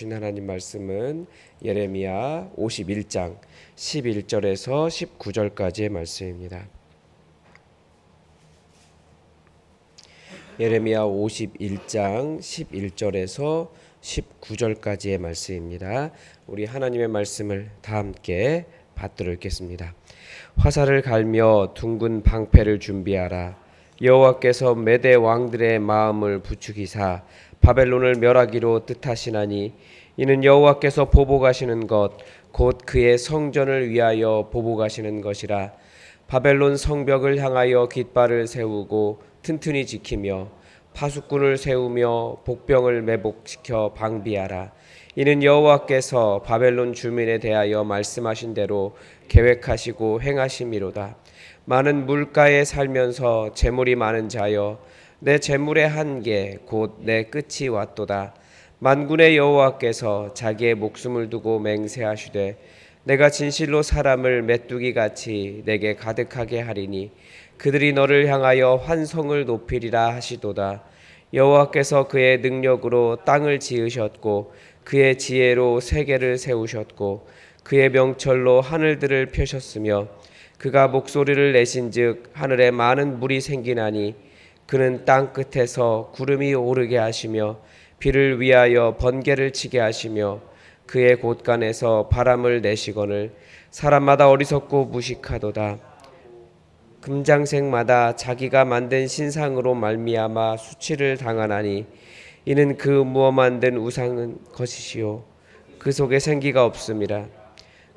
주신 하나님 말씀은 예레미야 51장 11절에서 19절까지의 말씀입니다. 예레미야 51장 11절에서 19절까지의 말씀입니다. 우리 하나님의 말씀을 다 함께 받들어 읽겠습니다. 화살을 갈며 둥근 방패를 준비하라. 여호와께서 메대 왕들의 마음을 부추기사 바벨론을 멸하기로 뜻하시나니 이는 여호와께서 보복하시는 것 곧 그의 성전을 위하여 보복하시는 것이라. 바벨론 성벽을 향하여 깃발을 세우고 튼튼히 지키며 파수꾼을 세우며 복병을 매복시켜 방비하라. 이는 여호와께서 바벨론 주민에 대하여 말씀하신 대로 계획하시고 행하심이로다. 많은 물가에 살면서 재물이 많은 자여, 내 재물의 한계 곧 내 끝이 왔도다. 만군의 여호와께서 자기의 목숨을 두고 맹세하시되 내가 진실로 사람을 메뚜기같이 내게 가득하게 하리니 그들이 너를 향하여 환성을 높이리라 하시도다. 여호와께서 그의 능력으로 땅을 지으셨고 그의 지혜로 세계를 세우셨고 그의 명철로 하늘들을 펴셨으며 그가 목소리를 내신즉 하늘에 많은 물이 생기나니 그는 땅 끝에서 구름이 오르게 하시며 비를 위하여 번개를 치게 하시며 그의 곳간에서 바람을 내시거늘 사람마다 어리석고 무식하도다. 금장색마다 자기가 만든 신상으로 말미암아 수치를 당하나니 이는 그 무어 만든 우상은 것이시요 그 속에 생기가 없음이라.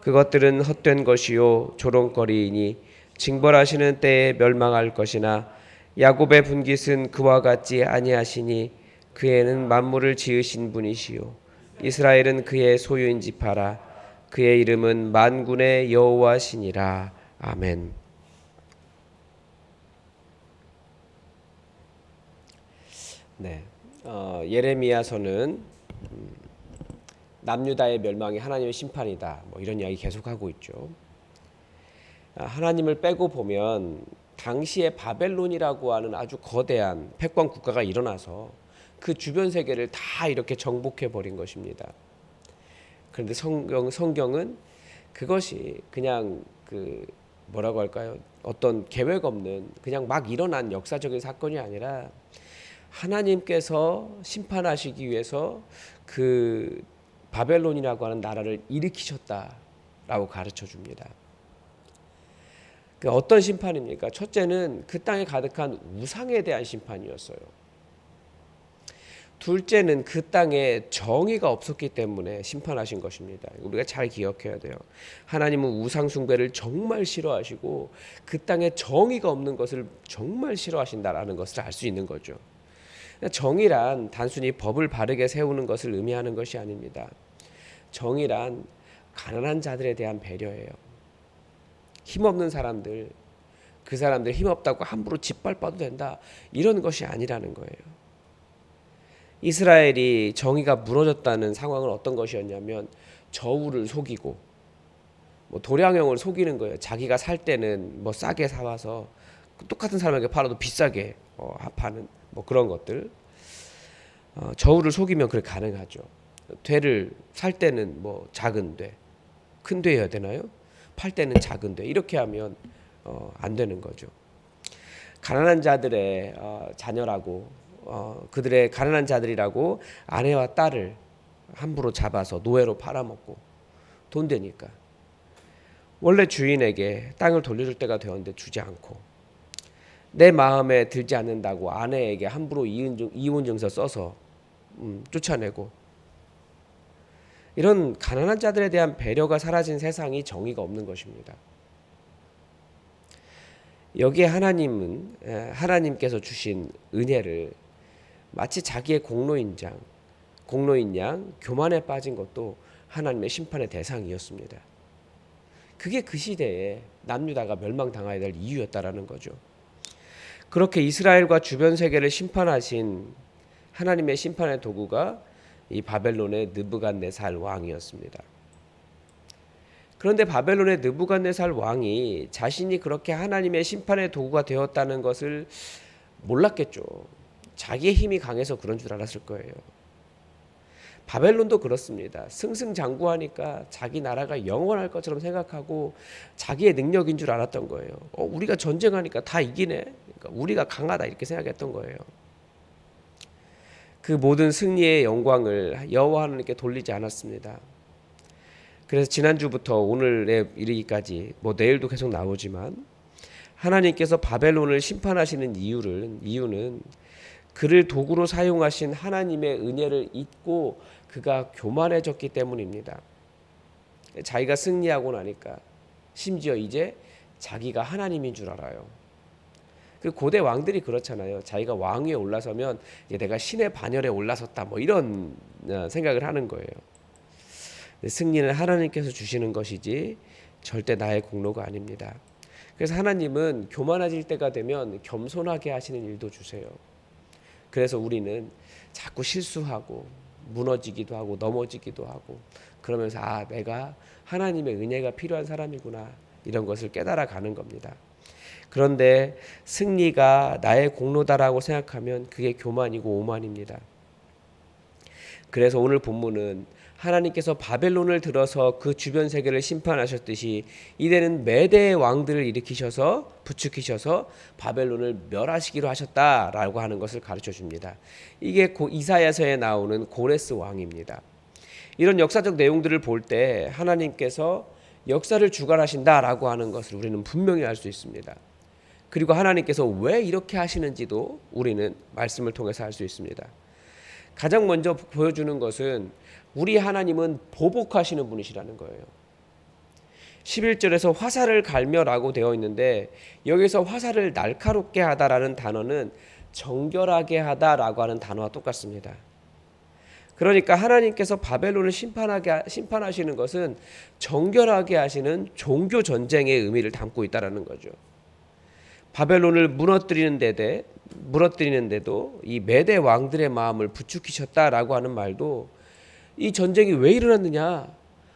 그것들은 헛된 것이요 조롱거리이니 징벌하시는 때에 멸망할 것이나 야곱의 분깃은 그와 같지 아니하시니 그에는 만물을 지으신 분이시요 이스라엘은 그의 소유인지파라. 그의 이름은 만군의 여호와시니라. 아멘. 네, 예레미야서는 남유다의 멸망이 하나님의 심판이다. 이런 이야기 계속하고 있죠. 하나님을 빼고 보면 당시에 바벨론이라고 하는 아주 거대한 패권 국가가 일어나서 그 주변 세계를 다 이렇게 정복해 버린 것입니다. 그런데 성경은 그것이 그냥 뭐라고 할까요? 어떤 계획 없는 그냥 막 일어난 역사적인 사건이 아니라 하나님께서 심판하시기 위해서 그 바벨론이라고 하는 나라를 일으키셨다라고 가르쳐 줍니다. 어떤 심판입니까? 첫째는 그 땅에 가득한 우상에 대한 심판이었어요. 둘째는 그 땅에 정의가 없었기 때문에 심판하신 것입니다. 우리가 잘 기억해야 돼요. 하나님은 우상 숭배를 정말 싫어하시고 그 땅에 정의가 없는 것을 정말 싫어하신다라는 것을 알 수 있는 거죠. 정의란 단순히 법을 바르게 세우는 것을 의미하는 것이 아닙니다. 정의란 가난한 자들에 대한 배려예요. 힘없는 사람들, 그 사람들 힘없다고 함부로 짓밟아도 된다, 이런 것이 아니라는 거예요. 이스라엘이 정의가 무너졌다는 상황은 어떤 것이었냐면 저울을 속이고 도량형을 속이는 거예요. 자기가 살 때는 싸게 사와서 똑같은 사람에게 팔아도 비싸게 파는 그런 것들. 저울을 속이면 그게 가능하죠. 되를 살 때는 작은 돼, 큰 되여야 되나요? 팔 때는 작은 돼, 이렇게 하면 안 되는 거죠. 가난한 자들의 자녀라고 그들의 가난한 자들이라고 아내와 딸을 함부로 잡아서 노예로 팔아먹고 돈 되니까 원래 주인에게 땅을 돌려줄 때가 되었는데 주지 않고 내 마음에 들지 않는다고 아내에게 함부로 이혼증서 써서 쫓아내고, 이런 가난한 자들에 대한 배려가 사라진 세상이 정의가 없는 것입니다. 여기에 하나님께서 주신 은혜를 마치 자기의 공로인 양 교만에 빠진 것도 하나님의 심판의 대상이었습니다. 그게 그 시대에 남유다가 멸망당해야 될 이유였다라는 거죠. 그렇게 이스라엘과 주변 세계를 심판하신 하나님의 심판의 도구가 이 바벨론의 느부갓네살 왕이었습니다. 그런데 바벨론의 느부갓네살 왕이 자신이 그렇게 하나님의 심판의 도구가 되었다는 것을 몰랐겠죠. 자기의 힘이 강해서 그런 줄 알았을 거예요. 바벨론도 그렇습니다. 승승장구하니까 자기 나라가 영원할 것처럼 생각하고 자기의 능력인 줄 알았던 거예요. 우리가 전쟁하니까 다 이기네. 그러니까 우리가 강하다 이렇게 생각했던 거예요. 그 모든 승리의 영광을 여호와 하나님께 돌리지 않았습니다. 그래서 지난주부터 오늘에 이르기까지 내일도 계속 나오지만 하나님께서 바벨론을 심판하시는 이유는 그를 도구로 사용하신 하나님의 은혜를 잊고 그가 교만해졌기 때문입니다. 자기가 승리하고 나니까 심지어 이제 자기가 하나님인 줄 알아요. 그 고대 왕들이 그렇잖아요. 자기가 왕위에 올라서면 이제 내가 신의 반열에 올라섰다 이런 생각을 하는 거예요. 승리는 하나님께서 주시는 것이지 절대 나의 공로가 아닙니다. 그래서 하나님은 교만해질 때가 되면 겸손하게 하시는 일도 주세요. 그래서 우리는 자꾸 실수하고 무너지기도 하고 넘어지기도 하고 그러면서 내가 하나님의 은혜가 필요한 사람이구나 이런 것을 깨달아 가는 겁니다. 그런데 승리가 나의 공로다라고 생각하면 그게 교만이고 오만입니다. 그래서 오늘 본문은 하나님께서 바벨론을 들어서 그 주변 세계를 심판하셨듯이 이제는 메대의 왕들을 일으키셔서 부추기셔서 바벨론을 멸하시기로 하셨다라고 하는 것을 가르쳐 줍니다. 이게 이사야서에 나오는 고레스 왕입니다. 이런 역사적 내용들을 볼 때 하나님께서 역사를 주관하신다라고 하는 것을 우리는 분명히 알 수 있습니다. 그리고 하나님께서 왜 이렇게 하시는지도 우리는 말씀을 통해서 알 수 있습니다. 가장 먼저 보여주는 것은 우리 하나님은 보복하시는 분이시라는 거예요. 11절에서 화살을 갈며라고 되어 있는데 여기서 화살을 날카롭게 하다라는 단어는 정결하게 하다라고 하는 단어와 똑같습니다. 그러니까 하나님께서 바벨론을 심판하시는 것은 정결하게 하시는 종교 전쟁의 의미를 담고 있다라는 거죠. 바벨론을 무너뜨리는데도 이 메대 왕들의 마음을 부추기셨다라고 하는 말도 이 전쟁이 왜 일어났느냐?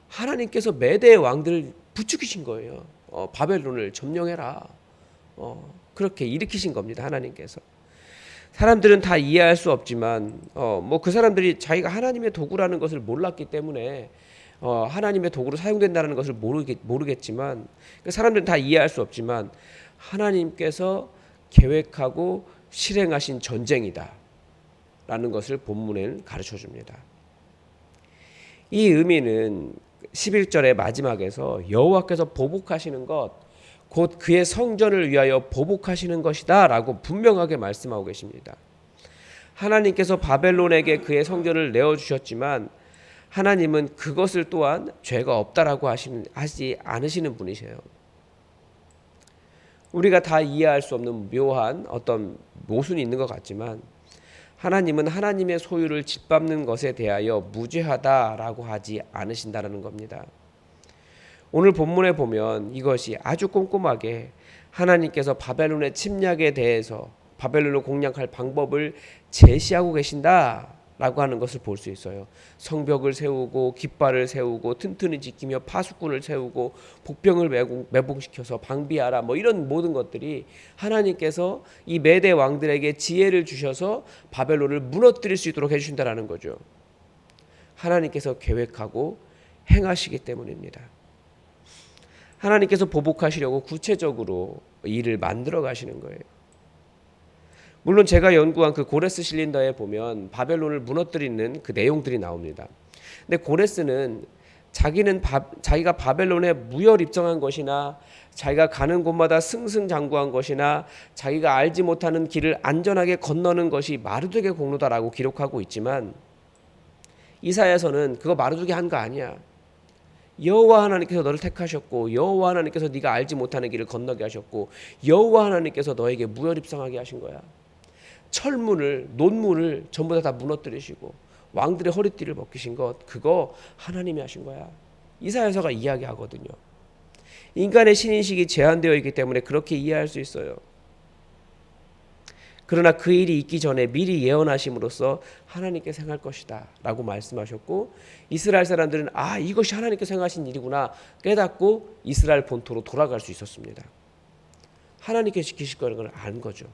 하나님께서 메대 왕들을 부추기신 거예요. 바벨론을 점령해라. 그렇게 일으키신 겁니다. 하나님께서. 사람들은 다 이해할 수 없지만 그 사람들이 자기가 하나님의 도구라는 것을 몰랐기 때문에 하나님의 도구로 사용된다는 것을 모르겠지만 사람들은 다 이해할 수 없지만 하나님께서 계획하고 실행하신 전쟁이다 라는 것을 본문에는 가르쳐 줍니다. 이 의미는 11절의 마지막에서 여호와께서 보복하시는 것 곧 그의 성전을 위하여 보복하시는 것이다 라고 분명하게 말씀하고 계십니다. 하나님께서 바벨론에게 그의 성전을 내어주셨지만 하나님은 그것을 또한 죄가 없다라고 하지 않으시는 분이세요. 우리가 다 이해할 수 없는 묘한 어떤 모순이 있는 것 같지만 하나님은 하나님의 소유를 짓밟는 것에 대하여 무죄하다라고 하지 않으신다는 겁니다. 오늘 본문에 보면 이것이 아주 꼼꼼하게 하나님께서 바벨론의 침략에 대해서 바벨론을 공략할 방법을 제시하고 계신다라고 하는 것을 볼 수 있어요. 성벽을 세우고 깃발을 세우고 튼튼히 지키며 파수꾼을 세우고 복병을 매봉시켜서 방비하라 이런 모든 것들이 하나님께서 이 메대 왕들에게 지혜를 주셔서 바벨론을 무너뜨릴 수 있도록 해주신다는 거죠. 하나님께서 계획하고 행하시기 때문입니다. 하나님께서 보복하시려고 구체적으로 일을 만들어 가시는 거예요. 물론 제가 연구한 그 고레스 실린더에 보면 바벨론을 무너뜨리는 그 내용들이 나옵니다. 근데 고레스는 자기가 바벨론에 무혈 입성한 것이나 자기가 가는 곳마다 승승장구한 것이나 자기가 알지 못하는 길을 안전하게 건너는 것이 마르둑의 공로다라고 기록하고 있지만 이사야서는 그거 마르둑이 한 거 아니야. 여호와 하나님께서 너를 택하셨고 여호와 하나님께서 네가 알지 못하는 길을 건너게 하셨고 여호와 하나님께서 너에게 무혈 입성하게 하신 거야. 철문을 논문을 전부 다 무너뜨리시고 왕들의 허리띠를 벗기신 것 그거 하나님이 하신 거야. 이사야서가 이야기하거든요. 인간의 신인식이 제한되어 있기 때문에 그렇게 이해할 수 있어요. 그러나 그 일이 있기 전에 미리 예언하심으로써 하나님께서 행할 것이다 라고 말씀하셨고 이스라엘 사람들은 이것이 하나님께서 행하신 일이구나 깨닫고 이스라엘 본토로 돌아갈 수 있었습니다. 하나님께서 지키실 거라는 걸 아는 거죠.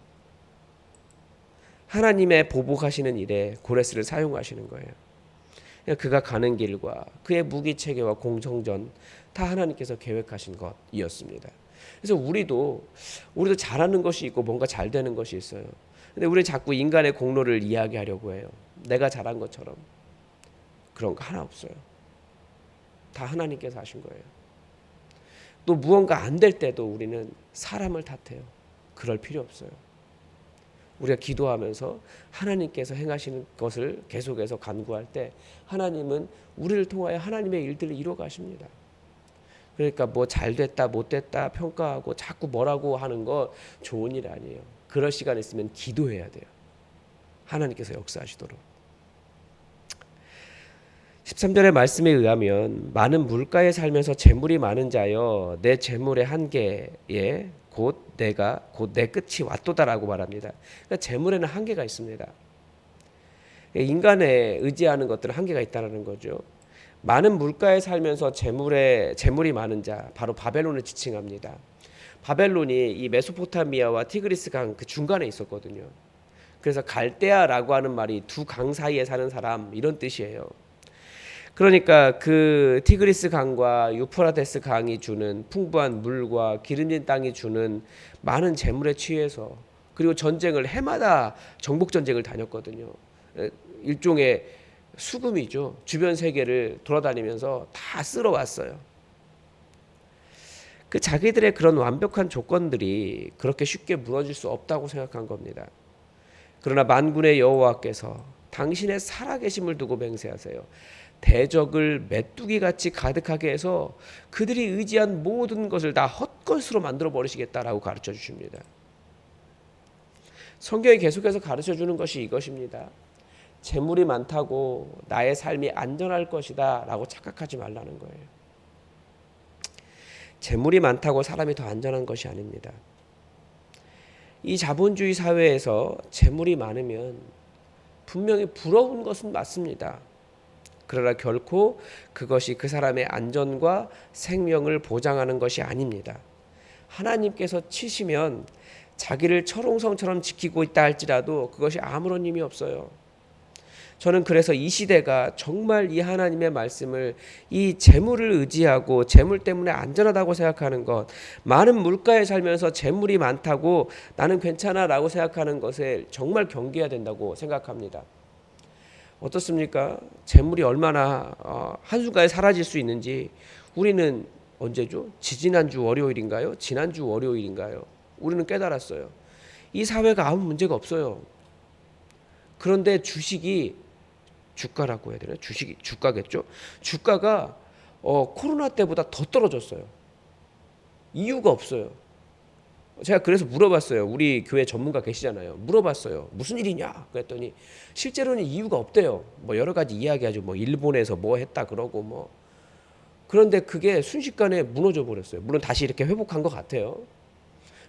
하나님의 보복하시는 일에 고레스를 사용하시는 거예요. 그가 가는 길과 그의 무기체계와 공성전 다 하나님께서 계획하신 것이었습니다. 그래서 우리도 잘하는 것이 있고 뭔가 잘 되는 것이 있어요. 근데 우리는 자꾸 인간의 공로를 이야기하려고 해요. 내가 잘한 것처럼. 그런 거 하나 없어요. 다 하나님께서 하신 거예요. 또 무언가 안 될 때도 우리는 사람을 탓해요. 그럴 필요 없어요. 우리가 기도하면서 하나님께서 행하시는 것을 계속해서 간구할 때 하나님은 우리를 통하여 하나님의 일들을 이루어 가십니다. 그러니까 뭐 잘됐다 못됐다 평가하고 자꾸 뭐라고 하는 거 좋은 일 아니에요. 그럴 시간 있으면 기도해야 돼요. 하나님께서 역사하시도록. 13절의 말씀에 의하면 많은 물가에 살면서 재물이 많은 자여 내 재물의 한계에 곧 내 끝이 왔도다라고 말합니다. 그러니까 재물에는 한계가 있습니다. 인간에 의지하는 것들은 한계가 있다는 거죠. 많은 물가에 살면서 재물이 많은 자, 바로 바벨론을 지칭합니다. 바벨론이 이 메소포타미아와 티그리스 강 그 중간에 있었거든요. 그래서 갈대아라고 하는 말이 두 강 사이에 사는 사람 이런 뜻이에요. 그러니까 그 티그리스 강과 유프라테스 강이 주는 풍부한 물과 기름진 땅이 주는 많은 재물에 취해서 그리고 전쟁을 해마다 정복 전쟁을 다녔거든요. 일종의 수금이죠. 주변 세계를 돌아다니면서 다 쓸어왔어요. 그 자기들의 그런 완벽한 조건들이 그렇게 쉽게 무너질 수 없다고 생각한 겁니다. 그러나 만군의 여호와께서 당신의 살아계심을 두고 맹세하세요. 대적을 메뚜기같이 가득하게 해서 그들이 의지한 모든 것을 다 헛것으로 만들어 버리시겠다라고 가르쳐 주십니다. 성경이 계속해서 가르쳐 주는 것이 이것입니다. 재물이 많다고 나의 삶이 안전할 것이다 라고 착각하지 말라는 거예요. 재물이 많다고 사람이 더 안전한 것이 아닙니다. 이 자본주의 사회에서 재물이 많으면 분명히 부러운 것은 맞습니다. 그러나 결코 그것이 그 사람의 안전과 생명을 보장하는 것이 아닙니다. 하나님께서 치시면 자기를 철옹성처럼 지키고 있다 할지라도 그것이 아무런 의미 없어요. 저는 그래서 이 시대가 정말 이 하나님의 말씀을 이 재물을 의지하고 재물 때문에 안전하다고 생각하는 것, 많은 물가에 살면서 재물이 많다고 나는 괜찮아 라고 생각하는 것에 정말 경계해야 된다고 생각합니다. 어떻습니까? 재물이 얼마나 한순간에 사라질 수 있는지 우리는 언제죠? 지지난주 월요일인가요? 지난주 월요일인가요? 우리는 깨달았어요. 이 사회가 아무 문제가 없어요. 그런데 주가라고 해야 되나요? 주가겠죠? 주가가 코로나 때보다 더 떨어졌어요. 이유가 없어요. 제가 그래서 물어봤어요. 우리 교회 전문가 계시잖아요. 물어봤어요. 무슨 일이냐? 그랬더니 실제로는 이유가 없대요. 뭐 여러 가지 이야기하죠. 뭐 일본에서 뭐 했다 그러고 뭐. 그런데 그게 순식간에 무너져 버렸어요. 물론 다시 이렇게 회복한 것 같아요.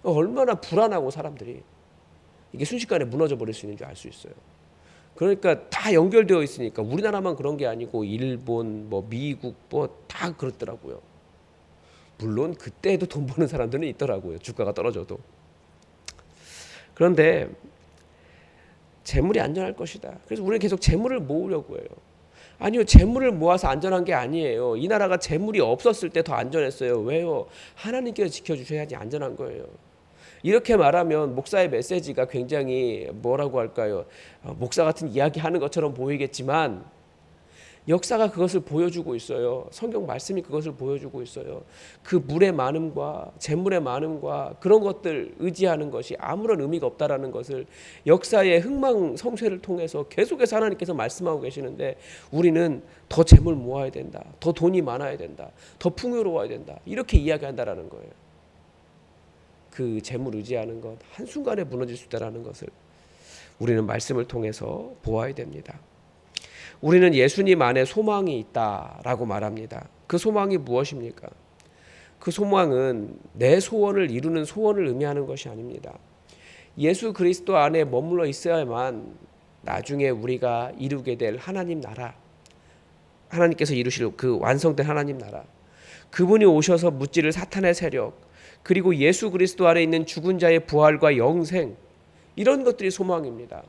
얼마나 불안하고 사람들이 이게 순식간에 무너져 버릴 수 있는 줄 알 수 있어요. 그러니까 다 연결되어 있으니까 우리나라만 그런 게 아니고 일본, 뭐 미국 뭐 다 그렇더라고요. 물론 그때도 돈 버는 사람들은 있더라고요. 주가가 떨어져도. 그런데 재물이 안전할 것이다. 그래서 우리는 계속 재물을 모으려고 해요. 아니요. 재물을 모아서 안전한 게 아니에요. 이 나라가 재물이 없었을 때 더 안전했어요. 왜요? 하나님께서 지켜주셔야지 안전한 거예요. 이렇게 말하면 목사의 메시지가 굉장히 뭐라고 할까요? 목사 같은 이야기 하는 것처럼 보이겠지만 역사가 그것을 보여주고 있어요. 성경 말씀이 그것을 보여주고 있어요. 그 물의 많음과 재물의 많음과 그런 것들 의지하는 것이 아무런 의미가 없다라는 것을 역사의 흥망성쇠를 통해서 계속해서 하나님께서 말씀하고 계시는데 우리는 더 재물 모아야 된다. 더 돈이 많아야 된다. 더 풍요로워야 된다. 이렇게 이야기한다라는 거예요. 그 재물 의지하는 것 한순간에 무너질 수 있다라는 것을 우리는 말씀을 통해서 보아야 됩니다. 우리는 예수님 안에 소망이 있다라고 말합니다. 그 소망이 무엇입니까? 그 소망은 내 소원을 이루는 소원을 의미하는 것이 아닙니다. 예수 그리스도 안에 머물러 있어야만 나중에 우리가 이루게 될 하나님 나라, 하나님께서 이루실 그 완성된 하나님 나라, 그분이 오셔서 무찌를 사탄의 세력, 그리고 예수 그리스도 안에 있는 죽은 자의 부활과 영생, 이런 것들이 소망입니다.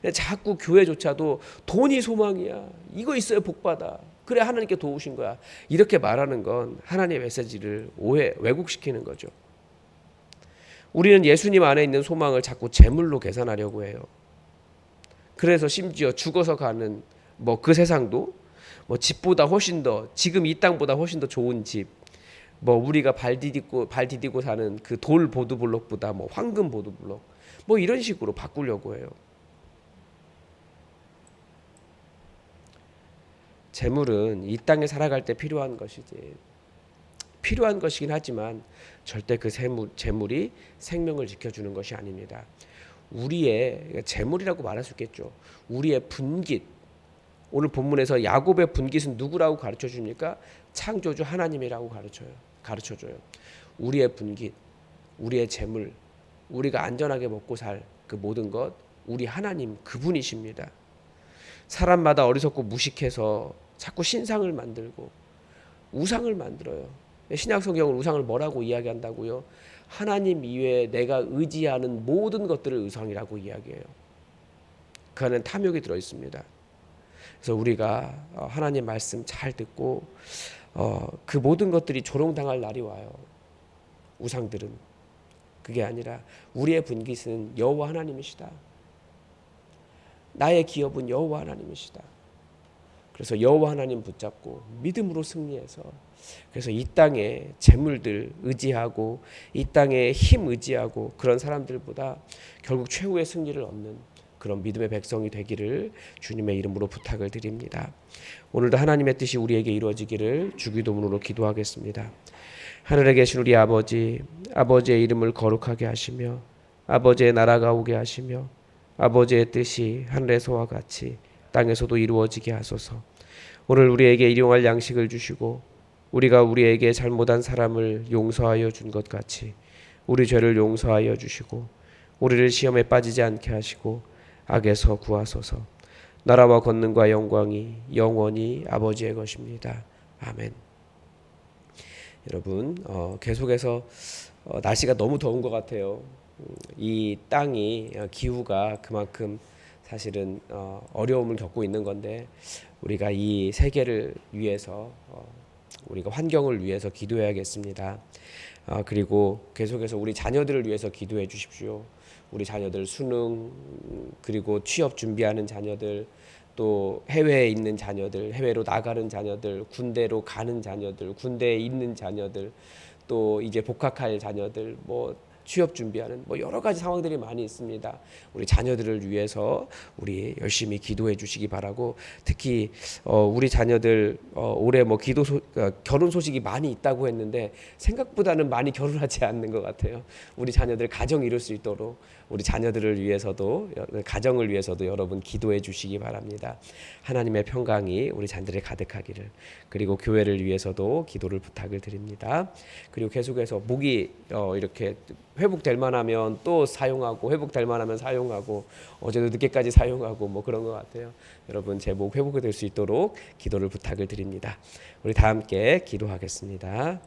근데 자꾸 교회조차도 돈이 소망이야. 이거 있어야 복 받아. 그래 하나님께 도우신 거야. 이렇게 말하는 건 하나님의 메시지를 왜곡시키는 거죠. 우리는 예수님 안에 있는 소망을 자꾸 재물로 계산하려고 해요. 그래서 심지어 죽어서 가는 뭐 그 세상도 뭐 집보다 훨씬 더, 지금 이 땅보다 훨씬 더 좋은 집, 뭐 우리가 발 디디고 사는 그 돌 보드블록보다 뭐 황금 보드블록, 뭐 이런 식으로 바꾸려고 해요. 재물은 이 땅에 살아갈 때 필요한 것이지, 필요한 것이긴 하지만 절대 그 재물이 생명을 지켜주는 것이 아닙니다. 우리의 재물이라고 말할 수 있겠죠. 우리의 분깃, 오늘 본문에서 야곱의 분깃은 누구라고 가르쳐 줍니까? 창조주 하나님이라고 가르쳐줘요. 우리의 분깃, 우리의 재물, 우리가 안전하게 먹고 살 그 모든 것, 우리 하나님 그분이십니다. 사람마다 어리석고 무식해서 자꾸 신상을 만들고 우상을 만들어요. 신약 성경은 우상을 뭐라고 이야기한다고요? 하나님 이외에 내가 의지하는 모든 것들을 우상이라고 이야기해요. 그 안에는 탐욕이 들어 있습니다. 그래서 우리가 하나님 말씀 잘 듣고 그 모든 것들이 조롱당할 날이 와요. 우상들은. 그게 아니라 우리의 분깃은 여호와 하나님이시다. 나의 기업은 여호와 하나님이시다. 그래서 여호와 하나님 붙잡고 믿음으로 승리해서, 그래서 이 땅에 재물들 의지하고 이 땅에 힘 의지하고 그런 사람들보다 결국 최후의 승리를 얻는 그런 믿음의 백성이 되기를 주님의 이름으로 부탁을 드립니다. 오늘도 하나님의 뜻이 우리에게 이루어지기를 주기도문으로 기도하겠습니다. 하늘에 계신 우리 아버지, 아버지의 이름을 거룩하게 하시며 아버지의 나라가 오게 하시며 아버지의 뜻이 하늘에서와 같이 땅에서도 이루어지게 하소서. 오늘 우리에게 일용할 양식을 주시고 우리가 우리에게 잘못한 사람을 용서하여 준 것 같이 우리 죄를 용서하여 주시고 우리를 시험에 빠지지 않게 하시고 악에서 구하소서. 나라와 권능과 영광이 영원히 아버지의 것입니다. 아멘. 여러분 계속해서 날씨가 너무 더운 것 같아요. 이 땅이 기후가 그만큼 사실은 어려움을 겪고 있는 건데 우리가 이 세계를 위해서 우리가 환경을 위해서 기도해야겠습니다. 그리고 계속해서 우리 자녀들을 위해서 기도해 주십시오. 우리 자녀들 수능 그리고 취업 준비하는 자녀들, 또 해외에 있는 자녀들, 해외로 나가는 자녀들, 군대로 가는 자녀들, 군대에 있는 자녀들, 또 이제 복학할 자녀들, 뭐 취업 준비하는 뭐 여러 가지 상황들이 많이 있습니다. 우리 자녀들을 위해서 우리 열심히 기도해 주시기 바라고, 특히 우리 자녀들 올해 뭐 결혼 소식이 많이 있다고 했는데 생각보다는 많이 결혼하지 않는 것 같아요. 우리 자녀들 가정 이룰 수 있도록 우리 자녀들을 위해서도 가정을 위해서도 여러분 기도해 주시기 바랍니다. 하나님의 평강이 우리 자녀들에 가득하기를, 그리고 교회를 위해서도 기도를 부탁을 드립니다. 그리고 계속해서 목이 이렇게 회복될 만하면 또 사용하고, 회복될 만하면 사용하고, 어제도 늦게까지 사용하고 뭐 그런 것 같아요. 여러분 제 목 회복이 될 수 있도록 기도를 부탁을 드립니다. 우리 다 함께 기도하겠습니다.